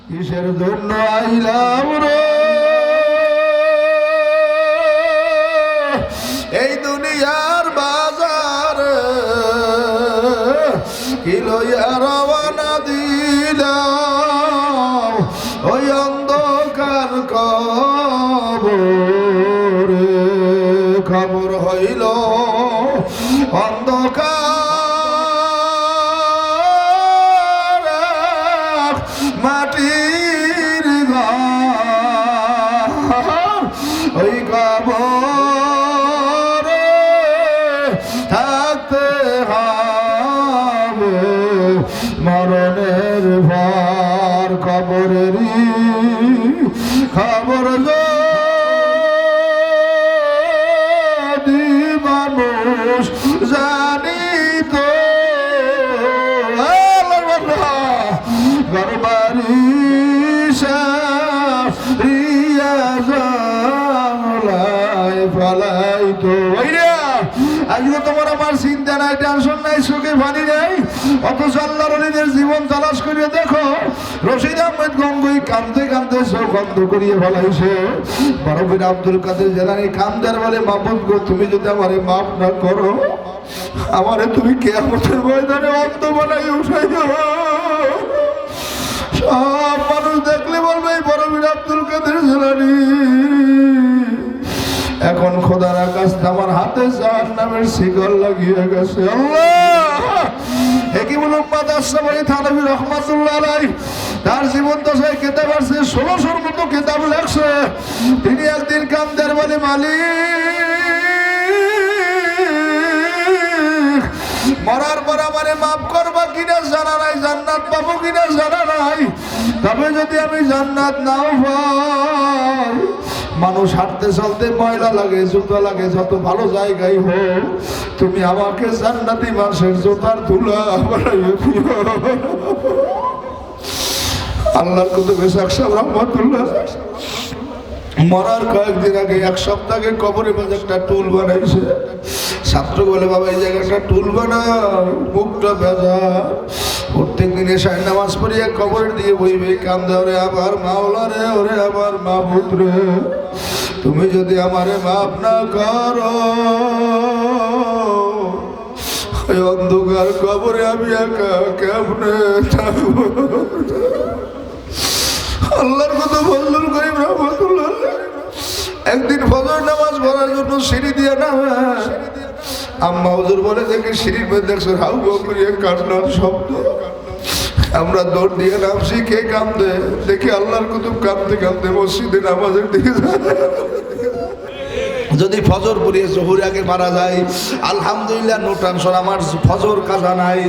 কিসের জন্য আইলাম রে এই দুনিয়ার বাজার, কি লইয়া রওনা দিলাম ওই অন্ধকার কবরে। খবর হইল অন্ধকার মাটির ঘর, ওই কবরে থাকতে হবে মরণের ভার। কবরেরই খবর যদি মানুষ জানিত, ঘরবাড়ি সারিয়া জানলায় ফলাইতো। আজকে তোমার আমার চিন্তা নাই, টেনশন নাই, সুখে পানি নাই, অথচ আল্লাহর ওলিদের জীবন তালাশ করিয়ে দেখো রশিদ আহমেদ গঙ্গুই কাঁদতে কাঁদতে চোখ বন্ধ করিয়ে ফেলাইছে। বরফির আব্দুল কাদের জেলানি কান্দার বলে, মাহবুব গো তুমি যদি আমারে মাফ না করো, আমারে তুমি কিয়ামতের ময়দানে অন্ত বানাই উঠাই দেবো। সব মানুষ দেখলে বলবে বরফির আব্দুল কাদের জেলানি। এখন খোদার আকাশ আমার হাতে জাহান্নামের শিকল লাগিয়ে গেছে। আল্লাহ হেকিমুল উম্মাত আশরাফী থানভী রাহমাতুল্লাহ আলাইহি তার জীবন দশায় কিতাব আছে, 1600-র মতো কিতাব লেখছে। তিনি একদিন কান্দের বলে, মালিক মরার পর আমারে মাফ করবা কিনা জানা নাই, জান্নাত পাবো কিনা জানা নাই, তবে যদি আমি জান্নাত নাও পাই, মানুষ হাঁটতে চলতে ময়লা লাগে, জুতা লাগে, যত ভালো জায়গায় হোক, তুমি আমাকে জান্নাতি মানুষের জুতার ধুলা বানাইয়ে দিও। আল্লাহর কুতুবে সাহেব রহমাতুল্লাহ মরার কয়েকদিন আগে, এক সপ্তাহ আগে কবরের মাঝে একটা টুল বানাইছে। ছাত্র বলে, বাবা এই জায়গাটা টুল বানাও, মুখটা ভেজা, প্রত্যেক দিন এশার নামাজ পড়িয়া কবরের দিয়ে বইবে, কান্দে, ওরে আমার মাওলা রে, ওরে আমার মাহবুব রে, তুমি যদি আমারে মাফ না করো, ওই অন্ধকার কবরে আমি একা কেমনে থাকবো। আল্লাহর কথা ফজলুল করিম রহমাতুল্লাহ একদিন ফজর নামাজ পড়ার জন্য সিঁড়ি দিয়ে নামে, আম্মা হুজুর বলে দেখে সিঁড়ির মধ্যে দেখছো হাউ হাউ করিয়ে কান্নার শব্দ। আমরা দৌড় দিয়ে নামছি, কে কান্দে দেখি আল্লাহর কুতুব কাঁদতে কাঁদতে মসজিদে নামাজের দিকে। যদি ফজর পড়িয়ে জহুর আগে মারা যায় আলহামদুলিল্লাহ, নো টেনশন, আমার ফজর কাজা নাই।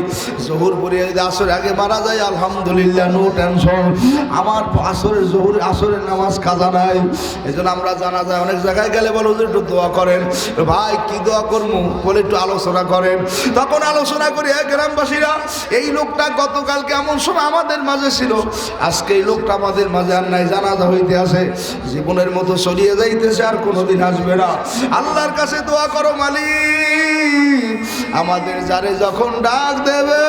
জহুর পড়িয়ে যদি আসর আগে মারা যায় আলহামদুলিল্লাহ, নো টেনশন, আমার আসরের নামাজ কাজা নাই। এই জন্য আমরা জানা যায় অনেক জায়গায় গেলে বলে হুজুর একটু দোয়া করেন, ভাই কি দোয়া করবো বলে একটু আলোচনা করেন। তখন আলোচনা করি গ্রামবাসীরা, এই লোকটা গতকাল কেমন সময় আমাদের মাঝে ছিল, আজকে এই লোকটা আমাদের মাঝে আর নাই, জানাজা হইতে আসে, জীবনের মতো সরিয়ে যাইতেছে, আর কোনোদিন আসবে না। আল্লাহর কাছে দোয়া করো, মালিক আমাদের যারে যখন ডাক দেবে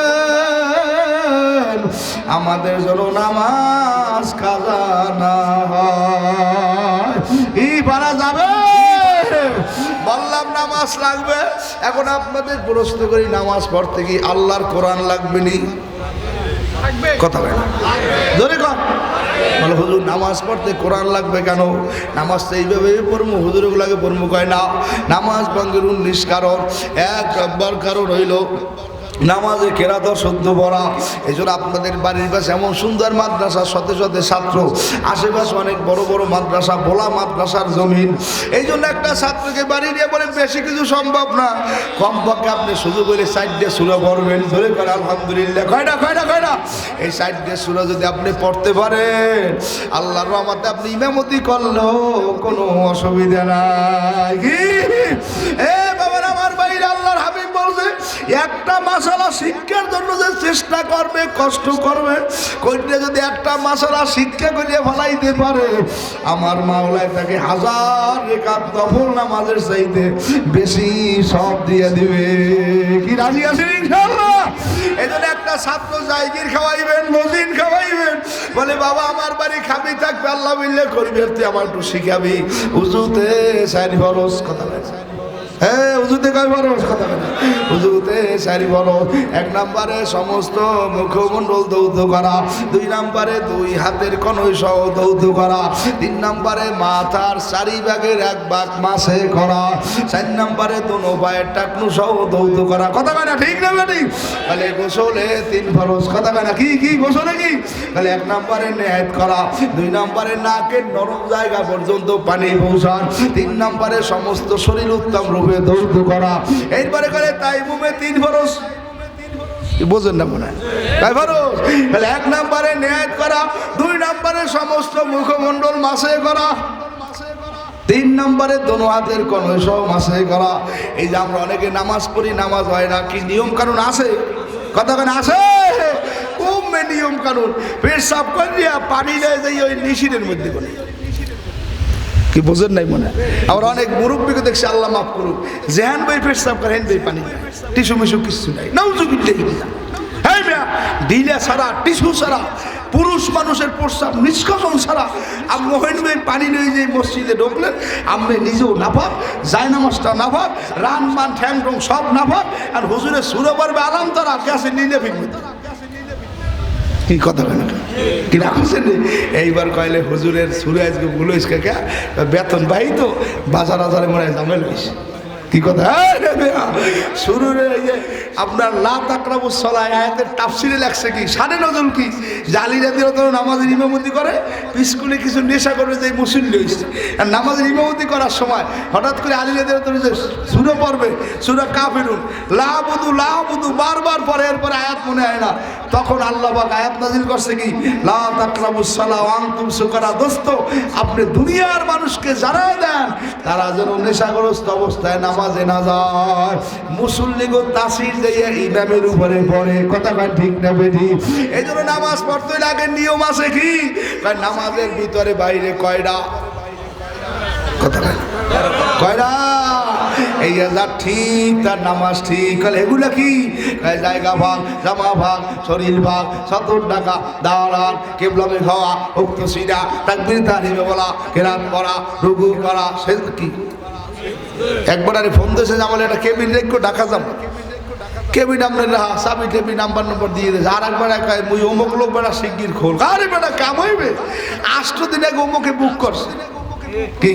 আমাদের যেন নামাজ কাজা না হয়। ই পারা যাবে বললাম নামাজ লাগবে। এখন আপনাদের প্রশ্ন করি, নামাজ পড়তে কি আল্লাহর কোরআন লাগবে নি? কথা বলে ধরে কর বলো, হুজুর নামাজ পড়তে কোরআন লাগবে কেন? নামাজ তো এইভাবে পড়বো, হুজুরগুলাকে পড়বো কয় না। নামাজ ভঙ্গের 19 কারণ। এক নম্বর কারণ হইল নামাজে কেরাত শুদ্ধ পড়া। এই জন্য আপনাদের বাড়ির পাশে এমন সুন্দর মাদ্রাসা, শত শত ছাত্র, আশেপাশে অনেক বড় বড় মাদ্রাসা, ভোলা মাদ্রাসার জমিন। এই জন্য একটা ছাত্রকে বাড়ি নিয়ে বলে বেশি কিছু সম্ভব না, কমপক্ষে আপনি শুধু বলে 4টে সূরা পড়বেন, ধরে করে আলহামদুলিল্লাহ কয়টা এই 4টে সূরা যদি আপনি পড়তে পারেন, আল্লাহর রহমতে আপনি ইমামতি করলেও কোনো অসুবিধা নাই। এ বাবার আমার বাইরে আল্লাহর হাবিব বলছে, একটা মাসালা শিক্ষার জন্য যে চেষ্টা করবে, কষ্ট করবে, কইতে যদি একটা মাসালা শিক্ষা করিয়ে ফেলাইতে পারে, আমার মাওলায় তাকে 1000 রাকাত নফল নামাজের চাইতে বেশি সব দিয়ে দিবে। কি রাজি আছেন ইনশাআল্লাহ? এজন্য একটা ছাত্র জায়গির খাওয়াইবেন, মজিন খাওয়াইবেন, বলে বাবা আমার বাড়ি খাবি থাকবে, আল্লাহ মিললে করবি, তুই আমার একটু শিখাবি উজুতে 4 ফরজ। কথা বলে হ্যাঁ, উজুতে কয় ফরজ? কথা বলে উজুতে 4 ফরজ। 1 নম্বরে সমস্ত মুখমণ্ডল ধৌত করা, 2 নম্বরে 2 হাতের কনুই সহ ধৌত করা, 3 নম্বরে মাথার 4 ভাগের 1 ভাগ মাসে করা, 4 নম্বরে দোনো পায়ের টাকনু সহ ধৌত করা। কথা কয় না? ঠিক না বেটি? তাহলে গোসলে 3 ফরজ। কথা কয় না? কি কি গোসলে কি? তাহলে 1 নম্বরে নিয়াত করা, 2 নম্বরে নাকের নরম জায়গা পর্যন্ত পানি পৌঁছান, 3 নম্বরে সমস্ত শরীর উত্তম রূপে ধৌত করা। এইবারে করে তাইমুমে 3 ফরজ। বোঝেন না মনে হয়? তাই ফরজ। তাহলে 1 নম্বরে নিয়াত করা, 2 নম্বরে সমস্ত মুখমণ্ডল মাসে করা, 3 নম্বরে দোনো হাতের কনুই সহ মাসে করা। এই যে আমরা অনেকে নামাজ পড়ি, নামাজ হয় না, কি নিয়ম কানুন আছে? কথা কেন আছে? কমে নিয়ম কানুন। পেশাব করিয়া পানি নেয় যাই ওই নিশিরের মধ্যে করে। কি বোঝেন নাই মনে? আমরা অনেক মুরব্বীকে দেখছি, আল্লাহ মাফ করুক, যেহান বই পেশাব করে হেন বই পানি নেয়, টিস্যু মিশু কিছু নাই। ঢিলা ছাড়া, টিস্যু ছাড়া, পুরুষ মানুষের প্রস্রাব নিষ্কাশন ছাড়া আপনি হেন বই পানি নিয়ে যে মসজিদে ঢুকলেন, আপনি নিজেও নাফাক, জায়নামাজটা নাফাক, রান মান ঠ্যাং টং সব নাফাক, আর হুজুরের সুরে পারবে আলাম তারা গ্যাসে নিলে ফিরবে। কি কথা কেন? কি রাখছেন? এইবার কইলে হুজুরের সুরে আজকে ভুল হয়েছে, কে বেতন পাই তো বাজার আজারে মনে হয় জামেল হয়েছে। কি কথা? শুরুরে এই যে আপনার লা তাকরাবুস সালাহ আয়াতের তাফসিরে লেখছে কি, শানে নজল কি, জালিরা দিরা তো নামাজের ইমামতি করে, স্কুলে কিছু নেশা করে যে মুসল্লি হয়েছে, আর নামাজের ইমামতি করার সময় হঠাৎ করে আলিরা দিরা তো যে সূরা পড়বে, সূরা কাফিরুন, লা বুদু বারবার পরে, এরপরে আয়াত মনে হয় না, তখন আল্লাহ পাক আয়াত নাজিল করছে কি, লা তাকরাবুস সালাহ ওয়া আনতুম সুকারা। দোস্ত, আপনি দুনিয়ার মানুষকে জানাই দেন তারা যেন নেশাগ্রস্ত অবস্থায় নামাজে না যায়। মুসল্লিগো তাসির দিয়ে ইমামের উপরে পড়ে। কথা কয় ঠিক না বেঠি? এই জন্য নামাজ পড়তে লাগে নিয়ম আছে কি, নামাজের ভিতরে বাইরে কয়টা? কথা কয়টা? এই যা ঠিক তার নামাজ ঠিক। এগুলা কি? জায়গা ভাগ, জামা ভাগ, শরীর ভাগ, 70 টাকা দাওয়ার, কেবলামে খাওয়া, উক্ত সিরা, তাকবীর তাহরিমে বলা, কেরাত করা, রুকু করা, সে কি? একবার আরে ফোন দিয়েছে যে আমার একটা কেবিন রেখো ঢাকা যাব, কেবিন আপনার চাবি টেবি নাম্বার দিয়ে দিয়েছে। আর একবার মুই অমুক লোক বেড়া শিগগির খোল। আরে বেটা কাম হইবে, 8 দিন আগে অমুকে বুক করছে। কি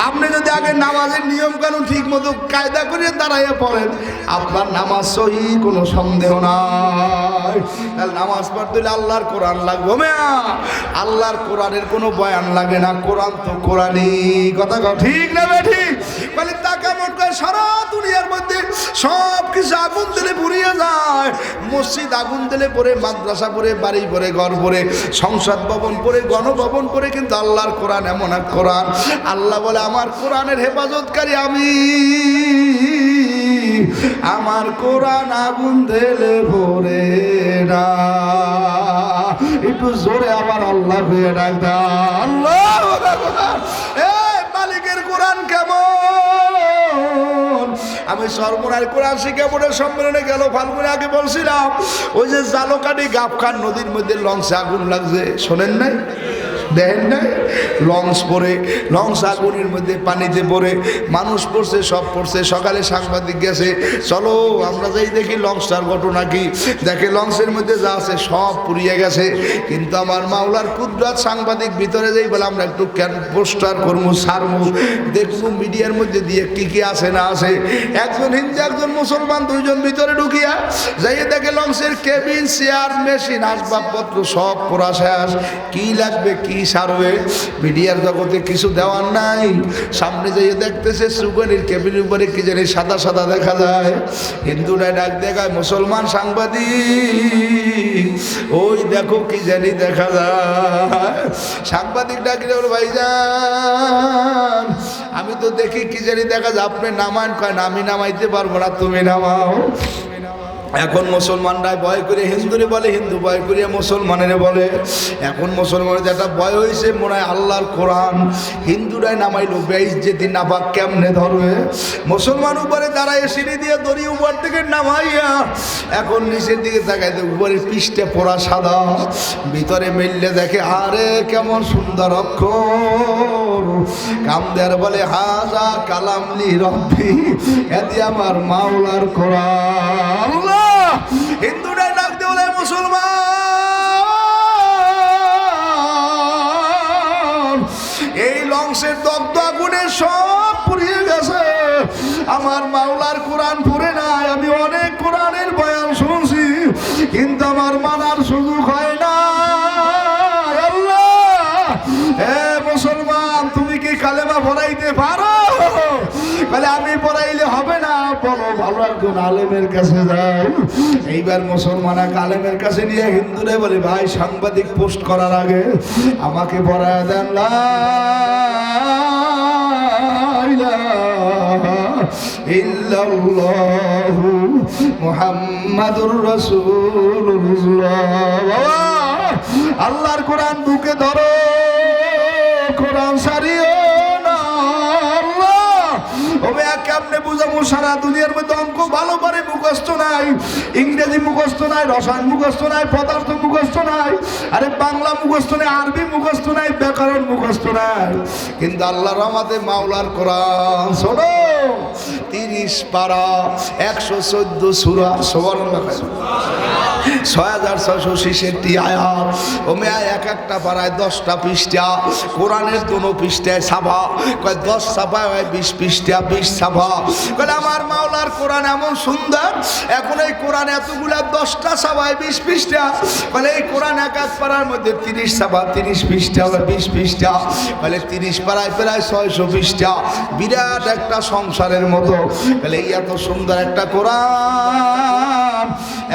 আপনি যদি আগে নামাজের নিয়ম কানুন ঠিক মতো কায়দা করে দাঁড়াইয়া পড়েন, আপনার নামাজ সহি, কোনো সন্দেহ নাই। তাহলে নামাজ পড়তে হলে আল্লাহর কোরআন লাগবে। মেয়া আল্লাহর কোরআনের কোনো বয়ান লাগে না, কোরআন তো কোরআনই। কথা ঠিক না ঠিক? মানে তা কেমন করে সারা দুনিয়ার মধ্যে সব কিছু আগুন দিলে পুড়িয়ে যায়। মসজিদ আগুন দিলে পরে, মাদ্রাসা পরে, বাড়ি পরে, ঘর পরে, সংসদ ভবন পরে, গণভবন পরে, কিন্তু আল্লাহর কোরআন এমন এক কোরআন, আল্লাহ বলে আমার কোরআনের হেফাজতকারী আমি। আমার কোরআন আগুন দিলে পরে না। একটু জোরে আবার আল্লাহ হয়ে ডাক দাও, আল্লাহু আকবার। এই মালিকের কোরআন কেমন? আমি সর্বনার কোরআন শিখে পড়ে সম্মেলনে গেল ফাল্গুনে আগে বলছিলাম, ওই যে জালকাটি গাবখান নদীর মধ্যে লঞ্চে আগুন লাগছে, শোনেন নাই? দেখেন নাই? লঞ্চ পড়ে, লঞ্চ আগুনের মধ্যে পানিতে পড়ে, মানুষ পড়ছে, সব পড়ছে। সকালে সাংবাদিক গেছে, চলো আমরা যাই দেখি লঞ্চটার ঘটনা কি। দেখে লঞ্চের মধ্যে যা আছে সব পুড়িয়ে গেছে। কিন্তু আমার মাওলার কুদরত, সাংবাদিক ভিতরে যাই বলে আমরা একটু পোস্টার করবো, সারবো, দেখবো মিডিয়ার মধ্যে দিয়ে কি কি আছে না আছে। একজন হিন্দু, একজন মুসলমান, 2 জন ভিতরে ঢুকিয়া যাইয়ে দেখে লঞ্চের কেবিন, চেয়ার, মেশিন, আসবাবপত্র সব পোড়া শেষ। কি লাগবে, কি সারবে? মিডিয়ার জগতে কিছু দেওয়ার নাই। সামনে যাইয়ে দেখতেছে সুগনির কেবিনের উপরে কি জানি সাদা সাদা দেখা যায়। হিন্দুরা ডাক দেখায়, মুসলমান সাংবাদিক ওই দেখো কি জানি দেখা যায়। সাংবাদিক ডাকিলে বলে, ভাইজান আমি তো দেখি কি জানি দেখা যায়, আপনি নামান। কয় না, আমি নামাইতে পারবো না, তুমি নামাও। এখন মুসলমানরা ভয় করে হিন্দুরে বলে, হিন্দু ভয় করে মুসলমানের বলে। এখন মুসলমানের যেটা ভয় হয়েছে মনে হয় আল্লাহর কোরআন হিন্দুরাই নামাইলো, বেইজ্জতি নাপাক কেমনে ধরবে। মুসলমান উপরে দাঁড়ায় সিঁড়ি দিয়ে দড়ি উপর থেকে নামাইয়া এখন নিচের দিকে তাকায়, উপরে পৃষ্ঠে পোড়া সাদা, ভিতরে মিললে দেখে আরে কেমন সুন্দর অক্ষর। কামদের বলে হাজা কালামলি রব্বি, এদি আমার মাওলার কোরআন। হিন্দুরাই ডাক দিয়ে বলে মুসলমান এই লংসের দগ্ধ আগুনে সব পুড়িয়ে গেছে, আমার মাওলার কোরআন পুড়ে নাই। আমি অনেক কোরআনের বয়ান শুনছি কিন্তু আমার মানার সুযোগ হয় না। আল্লাহ হে মুসলমান তুমি কি কালেমা পড়াইতে পারো? বলে আমি পড়াইলে হবে না, বলো ভালো একজন আলেমের কাছে যাই। এইবার মুসলমান এক আলেমের কাছে নিয়ে হিন্দুরে বলে ভাই সাংবাদিক পোস্ট করার আগে আমাকে পড়ায় দেন লা ইলাহা ইল্লাল্লাহু মুহাম্মাদুর রাসূলুল্লাহ। আল্লাহর কোরআন বুকে ধরো, কোরআন সারিও না। কেমনে বুঝাবো? সারা দুনিয়ার মধ্যে অঙ্ক ভালো করে মুখস্থ নাই, ইংরেজি মুখস্থ নাই, রসায়ন মুখস্থ নাই, পদার্থ মুখস্থ নাই, আরে বাংলা মুখস্থ নাই, আরবি মুখস্থ নাই, ব্যাকরণ মুখস্থ নাই। কিন্তু আল্লাহর রহমতে মাওলার কোরআন শোনো 30 পারা 114 সূরা, সুবহানাল্লাহ 6666 আয়াত। ও মেয়া এক একটা পারায় 10টা পৃষ্ঠা, কোরআনের দোনো পৃষ্ঠায় ছাপা, কয় 10 ছাপা হয় 20 পৃষ্ঠা, 20 ছাপা। কয় আমার মাওলার কোরআন এমন সুন্দর, এখন এই কোরআন এতগুলা 10টা ছাপায় 20 পৃষ্ঠা। বলে এই কোরআন এক এক পারার মধ্যে 30 ছাপা, 30 পৃষ্ঠা, 20 পৃষ্ঠা, বলে 30 পারায় প্রায় 600 পৃষ্ঠা, বিরাট একটা সংসারের মতো। বলে এই এত সুন্দর একটা কোরআন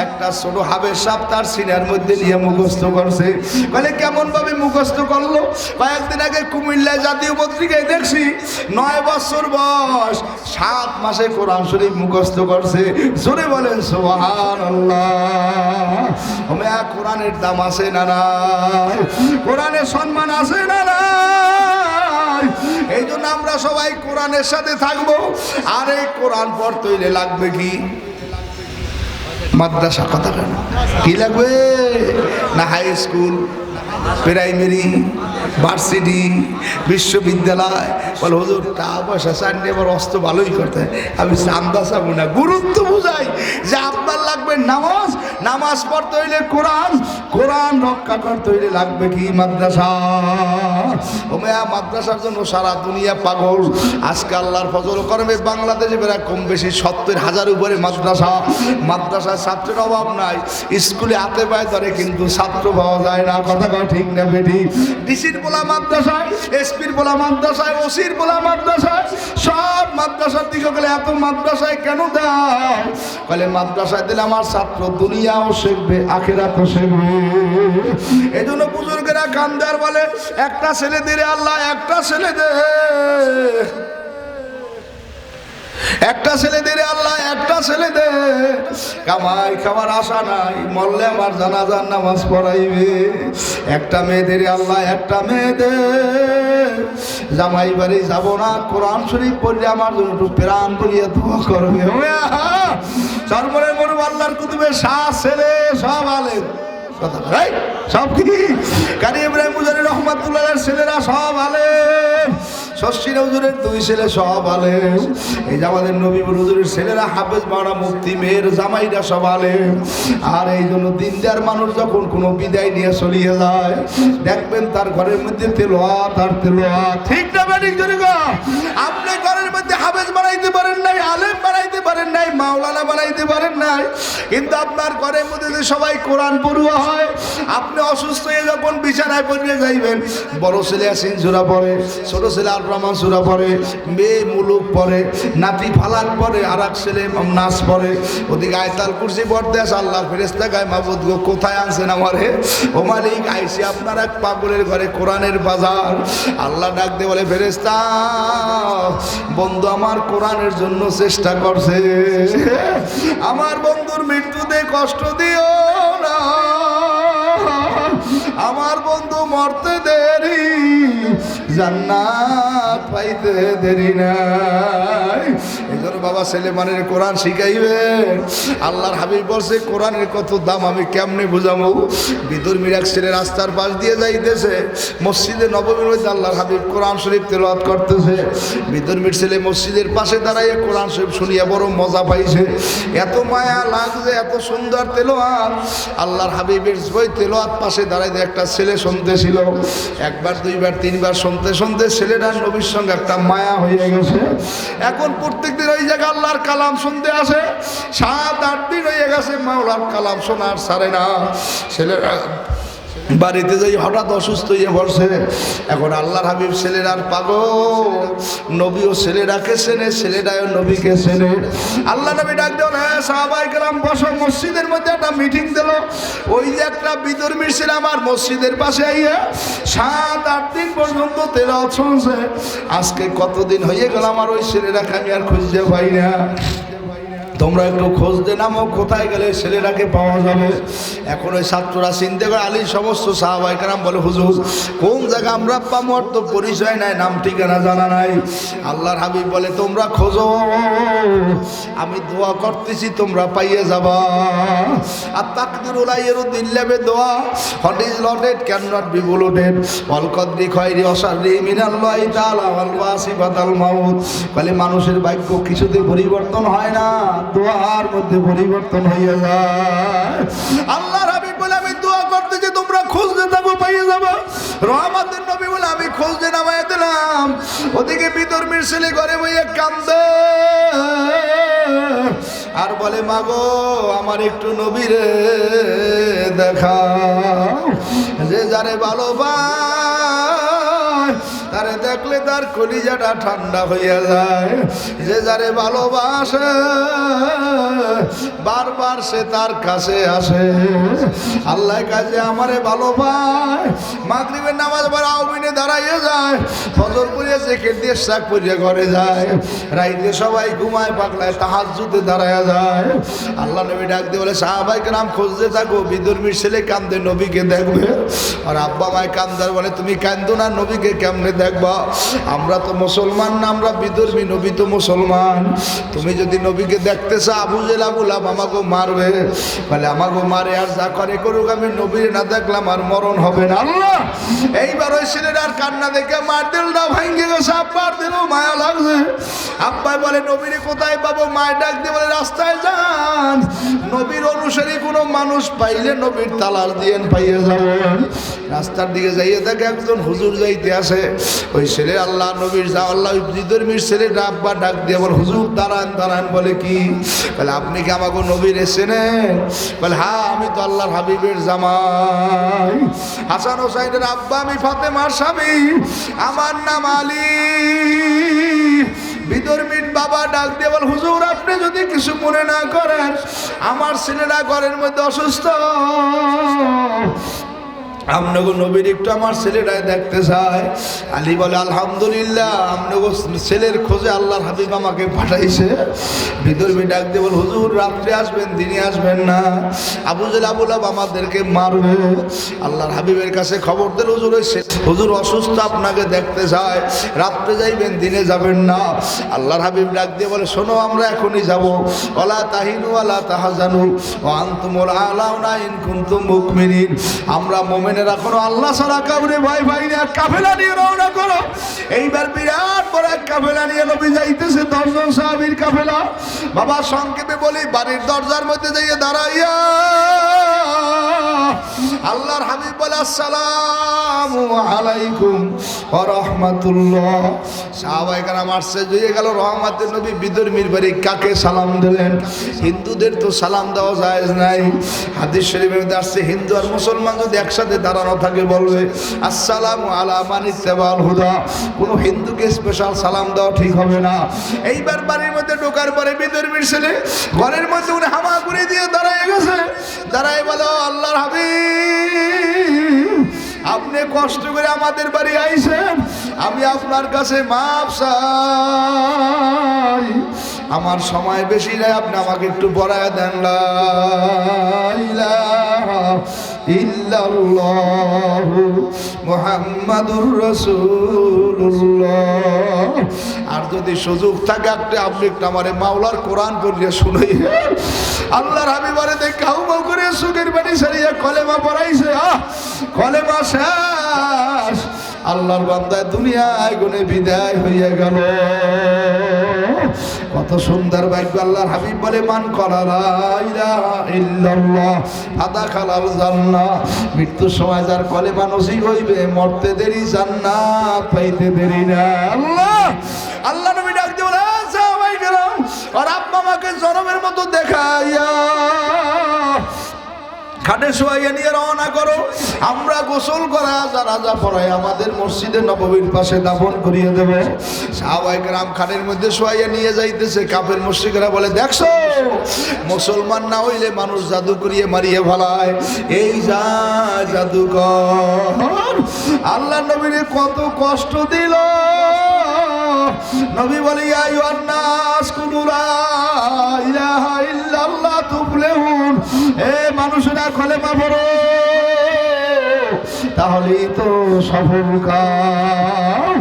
একটা ছোট হাবের সাপ তার সিনার মধ্যে নিয়ে মুখস্থ করছে। বলে কেমন ভাবে মুখস্থ করলো? কয়েকদিন আগে কুমিল্লায় জাতীয় পত্রিকায় দেখছি 9 বছর বয়স 7 মাসে কোরআন শরীফ মুখস্থ করছে। জোরে বলেন সুবহানাল্লাহ। ওমেয়া কোরআনের দাম আছে না নাই? কোরআনের সম্মান আছে না নাই? এই জন্য আমরা সবাই কোরআনের সাথে থাকবো। আর এই কোরআন পড়তে হইলে লাগবে কি? মাদ্রাসা। কথা কেন কি লাগবে? না হাই স্কুল, প্রাইমারি, ভার্সিটি, বিশ্ববিদ্যালয়। বলে হুজুর টাকা পয়সা চাইলে এবার অস্ত ভালোই করতে। আমি চান্দা চাবো না, গুরুত্ব বুঝাই যে আপনার লাগবে নামাজ, নামাজ পড়তে হইলে কোরআন, কোরআন রক্ষা করতে হইলে লাগবে কি? মাদ্রাসা। ও মেয়া মাদ্রাসার জন্য সারা দুনিয়া পাগল। আজকে আল্লাহর ফজল কর্মে বাংলাদেশে প্রায় কম বেশি 70,000 উপরে মাদ্রাসা। মাদ্রাসায় ছাত্রের অভাব নাই, স্কুলে হাতে পায়ে ধরে কিন্তু ছাত্র পাওয়া যায় না। কথা ঠিক না বেটি? ডিসির বলা মাদ্রাসায়, এসপির বলা মাদ্রাসায়, ওসির বলা মাদ্রাসায়, সব মাদ্রাসার দিকে গেলে এত মাদ্রাসায় কেন দেয়? বলে মাদ্রাসায় দিলে আমার ছাত্র দুনিয়াও শিখবে, আখিরাতও শিখবে। এই জন্য বুজুর্গেরা কান্দার বলে একটা ছেলে দিলে আল্লাহ, একটা ছেলে দে, একটা ছেলে দে রে আল্লাহ, একটা ছেলে দে। কামাই খাওয়ার আশা নাই, মরলে আমার জানাজার নামাজ পড়াইবে। একটা মেয়ে দে রে আল্লাহ, একটা মেয়ে দে। জামাই বাড়ি যাব না, কোরআন শরীফ পড়লে আমার জন্য একটু প্রাণ করিয়ে দোয়া করবে। সর্বরে মরু আল্লাহর কুতুবে শাহ ছেলে সব আলেম। সব কি কারি ইব্রাহিম মুজারি রহমাতুল্লাহর ছেলেরা সব আলেম। শশীর হুজুরের 2 ছেলে সব আলেম। এই যে আমাদের নবীপুর হুজুরের ছেলেরা হাফেজ, বাড়া, মুফতি, মেয়ের জামাইরা সব আলেম। আর এই জন্য দিনদার মানুষ যখন কোনো বিদায় নিয়ে চলিয়ে যায়, দেখবেন তার ঘরের মধ্যে তেলাওয়াত আর তেলাওয়াত। ঠিক না বেঠিক? জোরে গো। আপনি ঘরের মধ্যে হাফেজ বানাইতে পারেন নাই, আলেম বানাইতে পারেন নাই, মাওলানা বানাইতে পারেন নাই, কিন্তু আপনার ঘরের মধ্যে যে সবাই কোরআন পড়ুয়া হয়, আপনি অসুস্থ হয়ে যখন বিছানায় পড়ে যাইবেন, বড় ছেলে আসেন জোড়া পড়ে, ছোট ছেলে আর রহমান সূরা পড়ে, মেয়ে মুলুক পড়ে, নাতি ফালাক পড়ে, আর এক ছেলে নাস পড়ে, ওদিকে আয়াতুল কুরসি পড়তে আসে। আল্লাহর ফেরেশতা গায় মাবুদ গো কোথায় আনছেন আমারে? ও মালিক আইসি আপনার এক পাগলের ঘরে কোরআনের বাজার। আল্লাহ ডাক দিয়ে বলে ফেরেশতা বন্ধু আমার কোরআনের জন্য চেষ্টা করছে, আমার বন্ধুর মৃত্যুতে কষ্ট দিও না, আমার বন্ধু মরতে দেরি জান্নাত পাইতে দেরি নাই। এই জন্য বাবা ছেলে মানের কোরআন শিখাইবেন। আল্লাহর হাবিব বলছে কোরআনের কত দাম আমি কেমনে বুঝাবো। বিদুর্মীর এক ছেলে রাস্তার পাশ দিয়ে যাইতেছে, মসজিদে নববীর মধ্যে আল্লাহর হাবিব কোরআন শরীফ তেলাওয়াত করতেছে। বিদুর্মীর ছেলে মসজিদের পাশে দাঁড়াইয়ে কোরআন শরীফ শুনিয়া বড় মজা পাইছে, এত মায়া লাগছে, এত সুন্দর তেলাওয়াত। আল্লাহর হাবিবের ওই তেলাওয়াত পাশে দাঁড়াইতে একটা ছেলে শুনতেছিল। একবার দুইবার তিনবার শুনতে শুনতে ছেলেটার নবীর সঙ্গে একটা মায়া হয়ে গেছে। এখন প্রত্যেকদিন ওই জায়গায় আল্লাহর কালাম শুনতে আসে, 7-8 দিন হয়ে গেছে মাওলার কালাম শোনার ছাড়ে না। ছেলেরা বাড়িতে যাই হঠাৎ অসুস্থ হয়ে পড়ছে। এখন আল্লাহর হাবিব ছেলেরার পাগল, নবীও ছেলেরাকে চেনে, ছেলেরাও নবীকে চেনে। আল্লাহ নবী ডাক দেন, হ্যাঁ সাহাবায়ে কেরাম বসো। মসজিদের মধ্যে একটা মিটিং দিল। ওই যে একটা বিধর্মীর ছেলে আমার মসজিদের পাশে আইয়া 7-8 দিন পর্যন্ত তেলাওয়াত শুনছে। আজকে কতদিন হয়ে গেল আমার ওই ছেলেরাকে আমি আর খুঁজতে পাই না। তোমরা একটু খোঁজ দে নামো, কোথায় গেলে ছেলেটাকে পাওয়া যাবে। এখন ওই ছাত্ররা চিন্তা করে, আলী সমস্ত সাহাবায়ে কেরাম বলে হুজুর কোন জায়গা আমরা পাবো, আর তো পরিচয় নাই, নাম ঠিকানা জানা নাই। আল্লাহর হাবিব বলে তোমরা খোঁজো, আমি দোয়া করতেছি তোমরা পাইয়ে যাবা। আর তাকদিরুল ইল্লা বিদোয়া, what is allotted cannot be blotted, অল কদরি খয়রি অশাররি মিনাল্লাহি তাআলা ওয়াল ওয়াসিফাতাল মাউত। বলে মানুষের ভাগ্য কিছুতে পরিবর্তন হয় না, দোয়ার মধ্যে পরিবর্তন হয়ে যায়। আল্লাহর হাবিব বলে আমি দোয়া করতেছি তোমরা খুঁজতে থাকো পাইয়ে যাবো। রহমতের নবী বলে আমি খুঁজতে নামায় দিলাম। ওদিকে বিধর্মীর ছেলে ঘরে বইয়ে কান্দে আর বলে মাগো আমার একটু নবীরে দেখাও। যে যারে ভালোবাসে তারে দেখলে তার কলিজাটা ঠান্ডা হইয়া যায়। যে যারে ভালোবাসে বারবার সে তার কাছে আসে। আল্লাহ কাছে আমারে ভালোবাসে। মাগরিবের নামাজ পড়ে আউবিনে দাঁড়াইয়ে যায়, ফজর পড়িয়ে জেকের দিয়ে শাক পড়িয়ে ঘরে যায়, রাইতে সবাই ঘুমায় পাগলায় তাহাজ্জুদে দাঁড়াইয়া যায়। আল্লাহ নবী ডাক দিয়ে বলে সাহাবায়ে কেরাম খুঁজতে থাকো, বিধর্মীর ছেলে কান্দে নবীকে দেখবে। আর আব্বা মায় কান্দার বলে তুমি কান্দো না, নবীকে কেমনে দেখবা? আমরা তো মুসলমান না, আমরা বিধর্মী, নবী তো মুসলমান। তুমি যদি নবীকে দেখতে চাও আবু জেহেল আবু লাহাব আমাকে মারবে। বলে আমাকে মারে আর যা করে করুক, আমি নবীরে না দেখলাম আর মরণ হবে না। আল্লাহ এইবার ওই ছেলেটার কান্না দেখে মার দিলটা ভাঙ্গে গেছে। আব্বার দিলেও মায়া লাগছে। আব্বাই বলে নবীরে কোথায় পাবো? মায়ের ডাক দিয়ে বলে রাস্তায় যান, নবীর অনুসারী কোনো মানুষ পাইলে নবীর তালাশ দিয়েন পাইয়ে যাবেন। রাস্তার দিকে যাইয়ে দেখে একজন হুজুর যাইতে আসে। ওই ছেলে আল্লাহ নবীর যা আল্লাহ বিধর্মীর ছেলেটা আব্বা ডাক দিয়ে বলে হুজুর দাঁড়ান দাঁড়ান। বলে কি? বলে আপনি কি আমাকে নবীর চেনেন? বলে হ্যাঁ আমি তো আল্লাহর হাবিবের জামাই হাসান হোসাইনের আব্বা, আমি ফাতেমার স্বামী, আমার নাম আলী। বিধর্মীর বাবা ডাক দিয়ে বল হুজুর আপনি যদি কিছু মনে না করেন, আমার ছেলেরা ঘরের মধ্যে অসুস্থ, আপনাকে নবীর একটু আমার ছেলেটাই দেখতে চায়। আলী বলে আলহামদুলিল্লাহ, আপনাকে ছেলের খোঁজে আল্লাহর হাবিব আমাকে পাঠাইছে। বিধর্মী ডাক দিয়ে বল হুজুর রাত্রে আসবেন, দিনে আসবেন না, আবু জেহেল আবু লাহাব আমাদেরকে মারবে। আল্লাহর হাবিবের কাছে খবর দিল হুজুর হুজুর অসুস্থ, আপনাকে দেখতে চায়, রাত্রে যাইবেন, দিনে যাবেন না। আল্লাহর হাবিব ডাক দিয়ে বলে শোনো আমরা এখনই যাব। ওয়ালা তাহিনু ওয়ালা তাহজানু ওয়া আনতুমুল আ'লাউনা ইন কুনতুম মুমিনিন। আমরা মুমিন এখনো আল্লাহ ছাড়া কাউরে ভয় পাই না। কাফেলা নিয়ে রওনা করো। এইবার বিরাট বড় এক কাফেলা নিয়ে নবী যাইতেছে, 10 জন সাহাবীর কাফেলা। বাবা সংক্ষেপে বলি, বাড়ির দরজার মধ্যে যাইয়ে দাঁড়াইয়া আল্লাহর হাবিব বলে আসসালামু আলাইকুম ওয়া রাহমাতুল্লাহ। সাহাবায়ে কেরাম আশ্চর্য হয়ে গেল, রহমতের নবী বিধর্মীর বাড়ি কাকে সালাম দিলেন? হিন্দুদের তো সালাম দেওয়া জায়েজ নাই। হাদিস শরীফের মধ্যে আসছে হিন্দু আর মুসলমান যদি একসাথে দাঁড়ানো থাকে বলবে আসসালামু আলা মান ইত্তাবাল হুদা। কোনো হিন্দুকে স্পেশাল সালাম দেওয়া ঠিক হবে না। এইবার বাড়ির মধ্যে ঢোকার পরে বিধর্মীর ছেলে ঘরের মধ্যে উনি হামাগুড়ি দিয়ে দাঁড়ায় গেছে। দাঁড়ায় বলো আল্লাহর হাবিব, আপনি কষ্ট করে আমাদের বাড়ি আইছেন, আমি আপনার কাছে মাপ চাই। আমার সময় বেশি নাই, আপনি আমাকে একটু পড়ায় দেন লা ইলাহা ইল্লাল্লাহু মুহাম্মাদুর রাসূলুল্লাহ। আর যদি সুযোগ থাকে আপনি একটু আমারে মাওলার কোরআন পড়িয়ে শুনাই। আল্লাহর হাবিবারে দেখ কাউ কাউ করে সুখের বাড়ি সারিয়া কলেমা পড়াইছে। কলেমা শেষ, আল্লাহর বান্দা দুনিয়ায় গুনে বিদায় হইয়া গেল। কত সুন্দর ভাগ্য। আল্লাহর হাবিব বলে মান ক্বালা লা ইলাহা ইল্লাল্লাহ আদাখালাল জান্নাহ। মৃত্যুর সময় যার কলেমা নসিব হইবে, মরতে দেরি জান্নাত পাইতে দেরি না। আল্লাহ নবী ডাক দিয়ে বলে সাহাবায়ে কেরাম, আর আব্বা আমাকে জনমের মতো দেখাইয়া খাটে শোয়াইয়া নিয়ে রওনা করো। আমরা গোসল করা জানাজা পড়াই আমাদের মসজিদে নববীর পাশে দাফন করিয়ে দেব। সাহাবায়ে কেরাম খাটের মধ্যে শোয়াইয়া নিয়ে যাইতেছে। কাফের মুশরিকরা বলে দেখছো, মুসলমান না হইলে মানুষ জাদু করিয়ে মারিয়ে ফেলায়। এই যা জাদুকর আল্লাহ নবীরে কত কষ্ট দিল। নবী বলে ইয়া আইয়ুহান নাস কুলু লা ইলাহা ইল্লাল্লাহ তুফলিহুন। এ মানুষেরা কলেমা পড়ো, তাহলেই তো সফল কাম।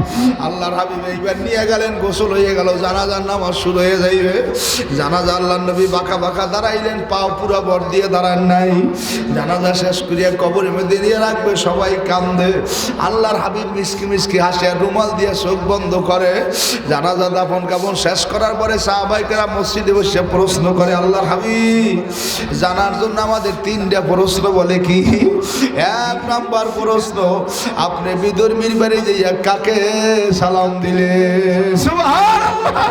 আল্লাহর হাবিব এইবার নিয়ে গেলেন, গোসল হয়ে গেল, জানাজার নামাজ শুরু হয়ে যাইবে। জানাজা আল্লাহর নবী বাঁকা বাঁকা দাঁড়াইলেন, পাও পুরা বর দিয়ে দাঁড়ান নাই। জানাজা শেষ করিয়া কবরের মধ্যে দিয়ে রাখবে, সবাই কান্দে। আল্লাহর হাবিব মিসকি মিসকি হাসে আর রুমাল দিয়ে চোখ বন্ধ করে। জানাজা দাফন কাফন শেষ করার পরে সাহাবায়ে কেরাম মসজিদে বসে প্রশ্ন করে আল্লাহর হাবিব, জানার জন্য আমাদের তিনটা প্রশ্ন বলে কি? এক নাম্বার প্রশ্ন, আপনি বিধর্মীর বাড়ি যাইয়া কাকে সালাম দিলে? সুবহানাল্লাহ।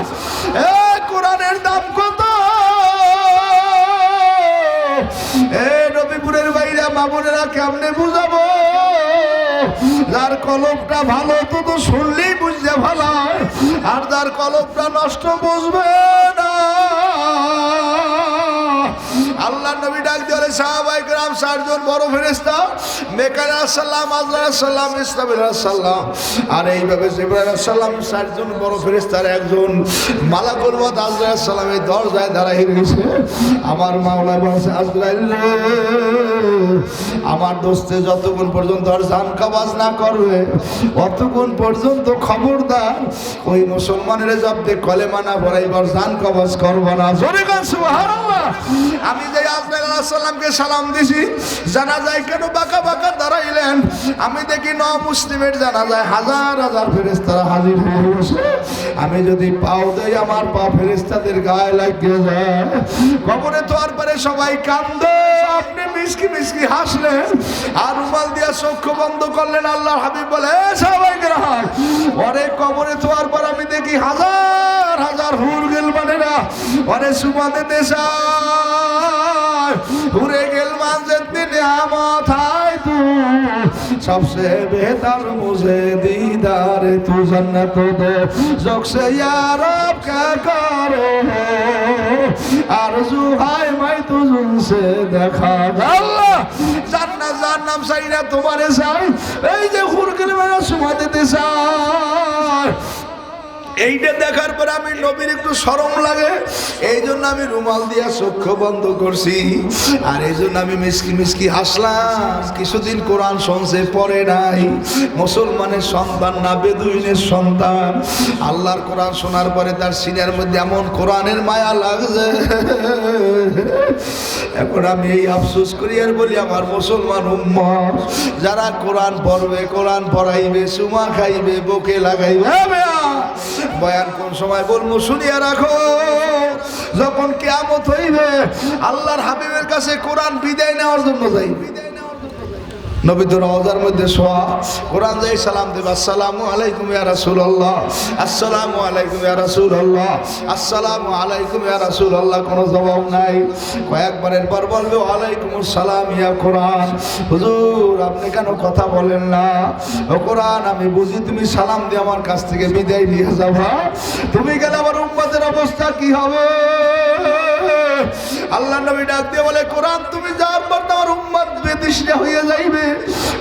এ কোরআনের দাম কত! এ নবীপুরের বাইরে মামুনেরা কেমনে বুঝাবো? যার কলমটা ভালো তো শুনলেই বুঝতে ভালো, আর যার কলমটা নষ্ট বুঝবে না। আল্লাহ নবী ডাক দিয়ে সাহাবায়ে কেরাম চারজন বড় ফেরেশতা, মেকাইল আলাইহিস সালাম, আজরাইল আলাইহিস সালাম, ইসরাফিল আলাইহিস সালাম, আর এইভাবে জিবরাইল আলাইহিস সালাম, চারজন বড় ফেরেশতার একজন মালাকুল মউত আজরাইল আলাইহিস সালামের দরজায় দাঁড়ায় রয়েছে। আমার মাওলা বলছে আজরাইল, আমার দোস্তে যতক্ষণ পর্যন্ত আর জান কবজ না করবে অতক্ষণ পর্যন্ত খবরদার ওই মুসলমানের জব্দে কলেমা না পড়াইবার জান কবজ করব না। জোরে গান সুবহানাল্লাহ। আমি যে আজরাইল আলাইহিস সালামকে সালাম দিছি, জানাজায় কেন বাঁকা বাঁকা দাঁড়াইলেন? আমি দেখি মুসলিমের জানাজায় হাজার হাজার ফেরেশতারা হাজির হয়ে গেছে। আমি যদি পাও দেই আমার পা ফেরেশতাদের গায়ে লাগিয়ে যায়। কবরে তোয়ার পরে সবাই কান্দে, আপনি মিসকি মিসকি হাসলেন আর রুমাল দিয়া চোখ বন্ধ করলেন। আল্লাহর হাবিব বলে সাহাবায়ে কেরাম, ওরে কবরে তোয়ার পর আমি দেখি হাজার হাজার হুর গেলমানেরা ওরে সুমা দিতে চায়। হুরে গেলমান যেতে নিয়ামত হায় তু सबसे बेहतर मुझे दीदार तू जन्नत दे जोकसे या रब क्या करो आरज़ू है मैं तुझसे देखा अल्लाह जन्नत जन्नम साइना तुम्हारे साथ এই যে হুরগুলো মেরা সুমা দিতে চায়। এইটা দেখার পর আমি নবীর একটু শরম লাগে, এই জন্য আমি রুমাল দিয়া চক্ষু বন্ধ করছি, আর এই জন্য আমি মিসকি মিসকি হাসলাম। কিছুদিন কোরআন শুনছে, পড়ে নাই, মুসলমানের সন্তান না বেদুইনের সন্তান। আল্লাহর কোরআন শোনার পরে তার সিনার মধ্যে এমন কোরআনের মায়া লাগছে। এখন আমি এই আফসোস করি আর বলি, আমার মুসলমান উম্মত যারা কোরআন পড়বে, কোরআন পড়াইবে, সুমা খাইবে, বুকে লাগাইবে, বয়ান কোন সময় বলবো শুনিয়া রাখো, যখন কিয়ামত হইবে আল্লাহর হাবিবের কাছে কোরআন বিদায় নেওয়ার জন্য যাইবে। নবী তো রওজার মধ্যে শোয়া, কোরআন যাই সালাম দেব, আসসালামু আলাইকুম ইয়া রাসূলুল্লাহ, আসসালামু আলাইকুম ইয়া রাসূলুল্লাহ, আসসালামু আলাইকুম ইয়া রাসূলুল্লাহ, কোনো জবাব নাই। কয়েকবারের পর বলবে ওয়ালাইকুমুস সালাম ইয়া কোরআন। হুজুর আপনি কেন কথা বলেন না? ও কোরআন আমি বুঝি তুমি সালাম দিয়ে আমার কাছ থেকে বিদায় নিয়ে যাবা, তুমি গেলে আমার উম্মতের অবস্থা কি হবে? আল্লাহ নবী ডাক দিয়ে বলে কোরআন তুমি যার পর তোমার উম্মত বেদিশা হয়ে যাইবে,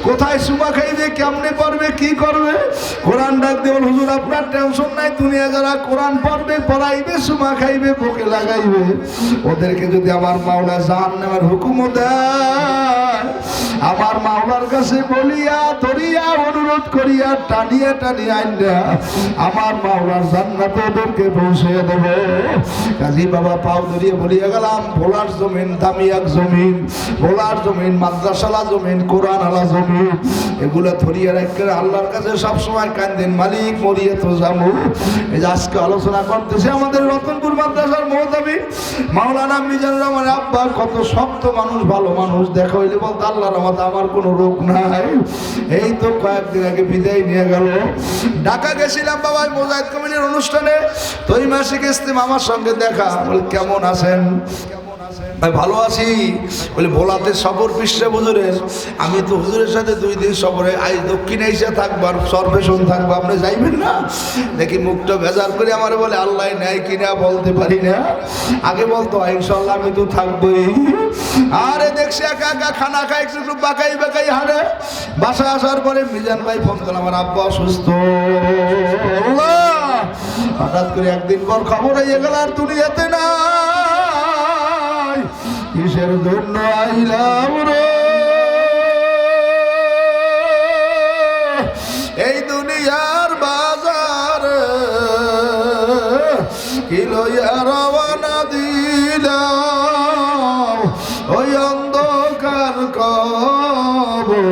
কোথায় সুমা খাইবে, কেমনে পড়বে, কি করবে? কোরআন ডাক দিয়ে বলে হুজুর আপনার টেনশন নাই, দুনিয়া যারা কোরআন পড়বে, পড়াইবে, সুমা খাইবে, বুকে লাগাইবে, ওদেরকে যদি আমার মাওলা জাহান্নামের হুকুম দেয়, আমার মাওলার কাছে বলিয়া ধরিয়া অনুরোধ করিয়া টানিয়া টানিয়া আইনা আমার মাওলার জান্নাতে ওদেরকে পৌঁছে দেবে। কাজী বাবা পাও ধরিয়ে বলিয়া গেলাম ভোলার জমিন দামি এক জমিন, ভোলার জমিন মাদ্রাসালা জমিন, কোরআন আলা জমিন, এগুলো ধরিয়ে রেখে আল্লাহর কাছে সবসময় কান্দেন মালিক মরিয়ে তো যাবো। এই যে আজকে আলোচনা করতেছে আমাদের রতনপুর মাদ্রাসার মহতাবি মাওলানা মিজানুর রহমান আব্বা, কত শক্ত মানুষ, ভালো মানুষ, দেখা হইলে বলতো আল্লাহর রহমতে আমার কোনো রোগ নাই। এই তো কয়েকদিন আগে বিদায় নিয়ে গেল। ঢাকা গেছিলাম বাবা মোজাহিদ কমিটির অনুষ্ঠানে, তো এই মাসিক ইস্তেমা আমার সঙ্গে দেখা, বলে কেমন আছেন? ভাই ভালো আছি। বলে ভোলাতে সফর পিসছে হুজুরের, আমি তো হুজুরের সাথে 2 দিন সফরে, আজ দক্ষিণে এসে থাকবো আর সর্বেশন থাকবো, আপনি যাইবেন না? দেখি মুখটা বেজার করে আমার বলে আল্লাহ নেয় কিনা বলতে পারি না, আগে বলতো ইনশাল্লাহ আমি তো থাকবোই। আরে দেখছি একা একা খানা খাই একটু বাঁকাই বাঁকাই হারে। বাসায় আসার পরে মিজান ভাই ফোন করলাম আমার আব্বা অসুস্থ। হঠাৎ করে একদিন পর খবর হয়ে গেল আর দুনিয়াতে না, কিসের জন্য আইলাম রে এই দুনিয়ার বাজার, কি লইয়া রওনা দিলাম ওই অন্ধকার কবরে।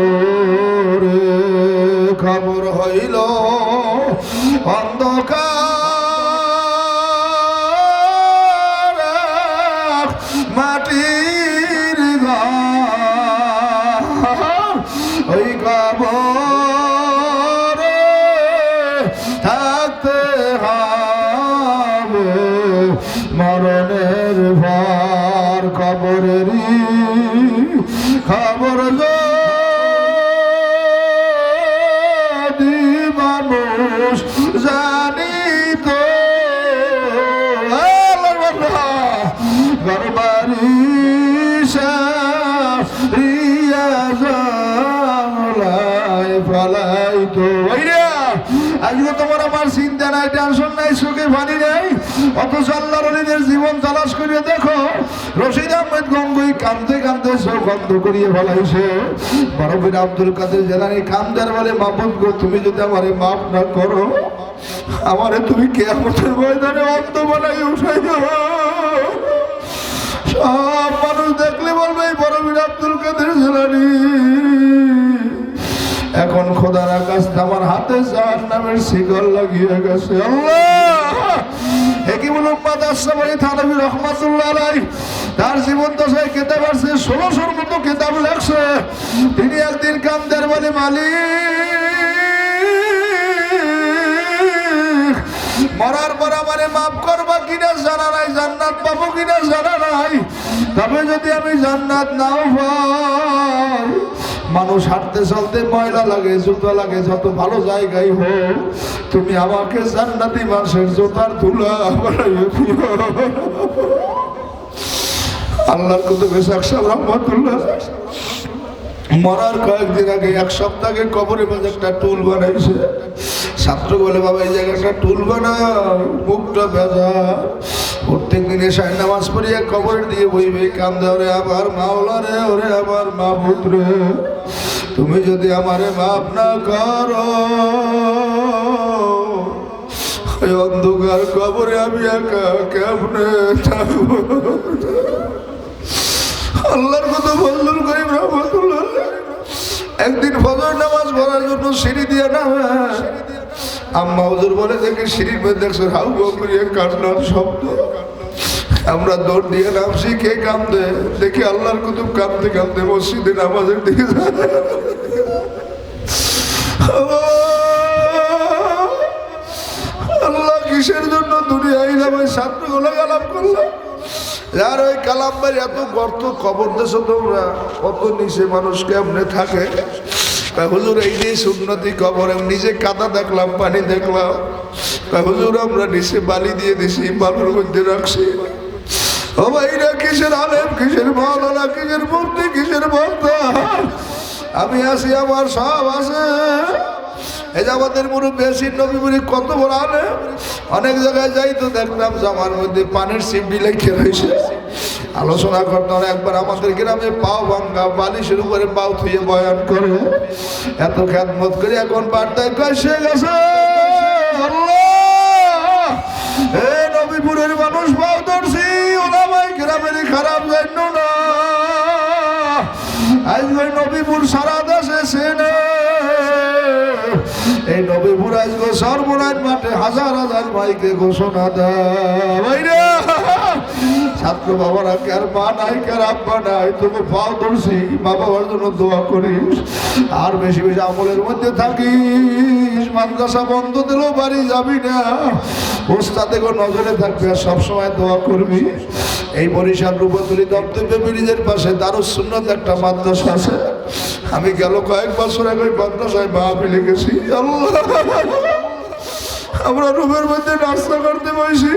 খবর হইল অন্ধকার মাটির ঘর, ওই কবরে থাকতে হবে মরণের ভার। কবরেরই খবর যদি মানুষ জানিত, ঘরবাড়ি রিয়া জানলায় ফলাইতো। আজকে তোমার আমার চিন্তা নাই, টেনশন নাই, সুখে পানি নাই, অথচ আল্লাহর ওলিদের জীবন তালাশ করে দেখো রশিদ আহমেদ গঙ্গুই কাঁদতে কাঁদতে চোখ বন্ধ করিয়ে ফেলাইছে। বরফির আব্দুল কাদের জেলানি কান্দার বলে মাহবুব গো তুমি যদি আমারে মাফ না করো, আমারে তুমি কিয়ামতের ময়দানে অন্ত বানাই উঠাই দেবো। সব মানুষ দেখলে বলবে বরফির আব্দুল কাদের জেলানি। এখন খোদার আকাশ আমার হাতে জাহান্নামের শিকল লাগিয়ে গেছে। আল্লাহ হেকিমুল উম্মাত আশরাফী থানভী রাহমাতুল্লাহ আলাইহি তার জীবন দশায় কিতাব আছে, 1600-র মতো কিতাব লেখছে। তিনি একদিন কান্দার বলে মালিক মরার পর আমারে মাফ করবা কিনা জানা নাই, জান্নাত পাবো কিনা জানা নাই, তবে যদি আমি জান্নাত নাও পাই, মানুষ হাঁটতে চলতে ময়লা লাগে, জুতো লাগে, যত ভালো জায়গায় হোক, তুমি আমাকে জান্নাতি মানুষের জুতার ধুলা বানাইয়ে দিও। আল্লাহর কুতুবে সাহেব রহমাতুল্লাহ মরার কয়েকদিন আগে, 1 সপ্তাহ আগে কবরের মাঝে একটা টুল বানাইছে। ছাত্র বলে বাবা এই জায়গায় একটা টুল বানাও, মুখটা ভেজা, প্রত্যেক দিন এসায় নামাজ পড়িয়া কবরের দিয়ে বইবে কান্দে, ওরে আবার মাওলা রে, ওরে আবার মাহবুব রে, তুমি যদি আমারে মাফ না করো, ওই অন্ধকার কবরে আমি একা কেমনে থাকবো। আল্লাহর কথা বললুন করিম রহমাতুল্লাহ একদিন ফজর নামাজ পড়ার জন্য সিঁড়ি দিয়ে নামে, আম্মা হুজুর বলে দেখে সিঁড়ির মধ্যে দেখছে হাউ হাউ করিয়া কান্নার শব্দ। আমরা দৌড় দিয়ে নামছি, কে কান্দে দেখি আল্লাহর কুতুব কান্দতে কান্দতে মসজিদে নামাজের দিকে যায়। আল্লাহ কিসের জন্য দুনিয়া এলাম? ওই ছাত্রগুলো কালাম করলাম, যার ওই কালাম ভাই এত গর্ত খবর দেছো তোমরা, কত নিচে মানুষ কেমনে থাকে। হুজুর এই যে সুন্নতি খবর, নিজে কাদা দেখলাম, পানি দেখলাম। হুজুর আমরা নিচে বালি দিয়ে দিছি, বালুর মধ্যে রাখছি। ও ভাইরা কিসের আলেম, কিসের মাওলানা, কিসের মুফতি, কিসের বক্তা? আমি আছি, আমার সব আছে। এই যে আমাদের মুরব্বী বেশির নবীপুরি কত বড় আলেম, অনেক জায়গায় যাই তো দেখলাম জামার মধ্যে পানির সিপড়ি লেখে রয়েছে। আলোচনা করতাম, একবার আমাদের গ্রামে পাও ভাঙ্গা, বালিশের উপরে পাও থুয়ে বয়ান করে, এত খেদমত করে এখন বার্তায় কাছে গেছে। এই নবীপুরের মানুষ পাও ধরছি, ওলামাই গ্রামের খারাপ জান্য না। আজ ওই নবীপুর সারা দেশে সেনে, এই নবীপুর আজকে সর্বনাশ মাঠে হাজার হাজার ভাইকে ঘোষণা দেয়। ছাত্র বাবারা কার মা নাই, কার আব্বা নাই, তুমি পাও ধরছি, মা বাবার জন্য দোয়া করিস, আর বেশি বেশি আমলের মধ্যে থাকিস। মাদ্রাসা বন্ধ দিলেও বাড়ি যাবি না, ওস্তাদে নজরে থাকবি, আর সবসময় দোয়া করবি। এই বরিশাল রূপতলী দপ্তব্য ব্রিজের পাশে দারুস সুন্নাত একটা মাদ্রাসা আছে। আমি গেল কয়েক বছর আগে ওই মাদ্রাসায় মাহফিলে গেছি। আল্লাহ, আমরা রুমের মধ্যে নাস্তা করতে বসি,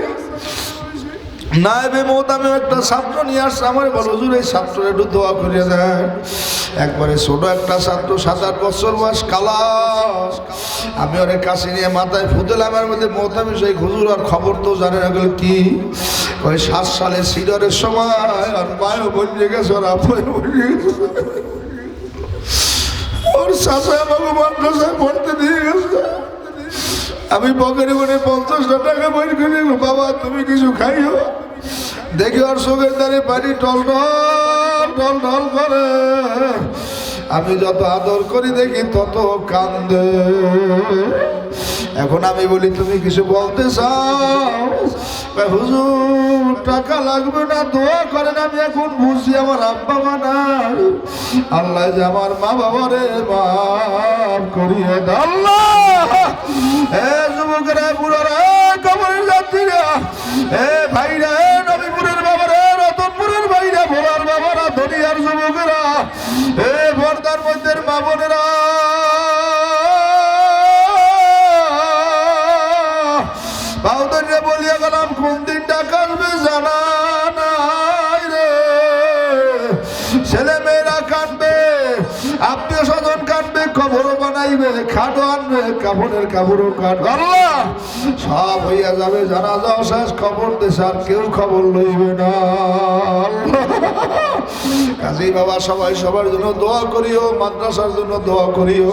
নায়েবে মোহতামিম একটা ছাত্র নিয়ে আসছে। আমার বলো হুজুর এই ছাত্রের একটু দোয়া করিয়ে দেয়। একবারে ছোট একটা ছাত্র, 7-8 বছর বয়স, কালা। আমি অনেক কাছে নিয়ে মাথায় ফুতেলাম, এর মধ্যে মোহতামিম সেই হুজুর আর খবর তো জানে না। গেল কি? ওই 7 সালে সিডরের সময় আর মায়ও বনিয়ে গেছে, ওর আপয় বনিয়ে গেছে। ওর চাচা আমাকে মাদ্রাসায় পড়তে দিয়ে গেছে। আমি পকেটে করে 50টা টাকা বই করে, বাবা তুমি কিছু খাইও। দেখি ওর চোখের দ্বারে পানি টল টল টল টল করে। আমি যত আদর করি দেখি তত কান্দে। এখন আমি বলি তুমি কিছু বলতে চাও? হুজুর টাকা লাগবে না, দোয়া করেন। আমি এখন বুঝছি আমার আব্বা মা নাই, আল্লাহ যে আমার মা বাবারে মাফ করিয়ে দাও। আল্লাহ, হে যুবকেরা, বুড়ারা, কবরের যাত্রীরা, হে ভাইরা, হে নবীপুরের বাবারা, রতনপুরের ভাইরা, ভোলার বাবারা, ধনিয়ার যুবকেরা, হে পর্দার মধ্যে মা বোনেরা, বাউদরে বলিয়া গেলাম কোন দিন টাকা আসবে জানা নাই রে। ছেলে মেয়েরা কাটবে, আত্মীয় স্বজন কাটবে, কবরও বানাইবে, খাটও আনবে, কাপড়ের কাপড়ও কাটবে। আল্লাহ, সব হইয়া যাবে, জানা যাও শেষ, খবর দেশ আর কেউ খবর লইবে না। কাজী বাবা সবাই সবার জন্য দোয়া করিও, মাদ্রাসার জন্য দোয়া করিও,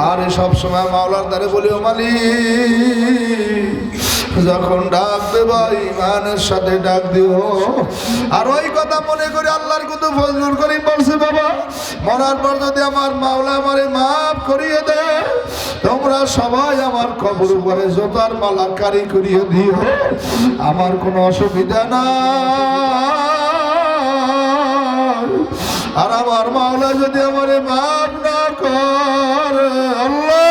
আর সব সময় মাওলার দ্বারে বলিও মালিক যখন ডাক দেবা ইমানের সাথে ডাক দিও। আর ওই কথা মনে করে আল্লাহর কত ফজলুল করিম বলছে, বাবা মরার পর যদি আমার মাওলা আমারে মাফ করিয়ে দেয়, তোমরা সবাই আমার কবর উপরে জোতার মালা কারি করিয়ে দিও, আমার কোনো অসুবিধা না। আর আমার মাওলা যদি আমারে মাফ না করে, আল্লাহ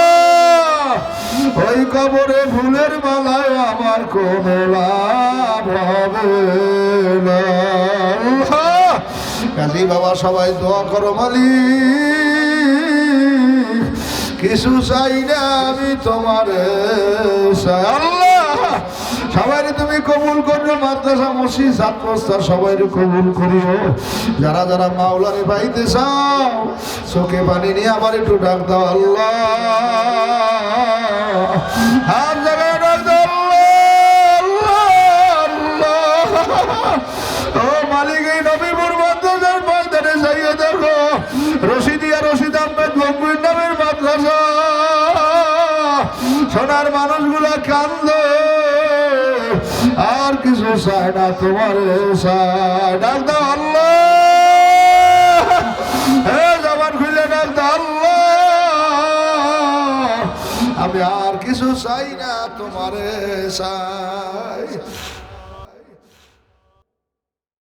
ওই কবরে ফুলের মালায় আমার কোনো লাভ হবে না। কাজী বাবা সবাই দোয়া করো মালিক, কিছু চাই না আমি তোমার। আল্লাহ সবাই তুমি কবুল করো, মাদ্রাসা মসজিদ ছাত্রস্থান সবাই কবুল করিও। যারা যারা মাওলারে পাইতে চাও চোখে পানি নিয়ে আবার একটু ডাক দাও। আল্লাহ হাত জায়গায় ডাক দাও। ও মালিক, এই নবীপুর মাদ্রাসার ময়দানে যাইয়ে দেখো রশিদিয়া রশিদ আহমেদ গম্ভীর নামের মাদ্রাসা, সোনার মানুষগুলা কান্দে, আর কিছু চায় না, তোমার চায়। ডাক দাও আল্লাহ, হে জবান খুলে ডাক দাও আল্লাহ, আমি আর কিছু চাই না, তোমার চাই।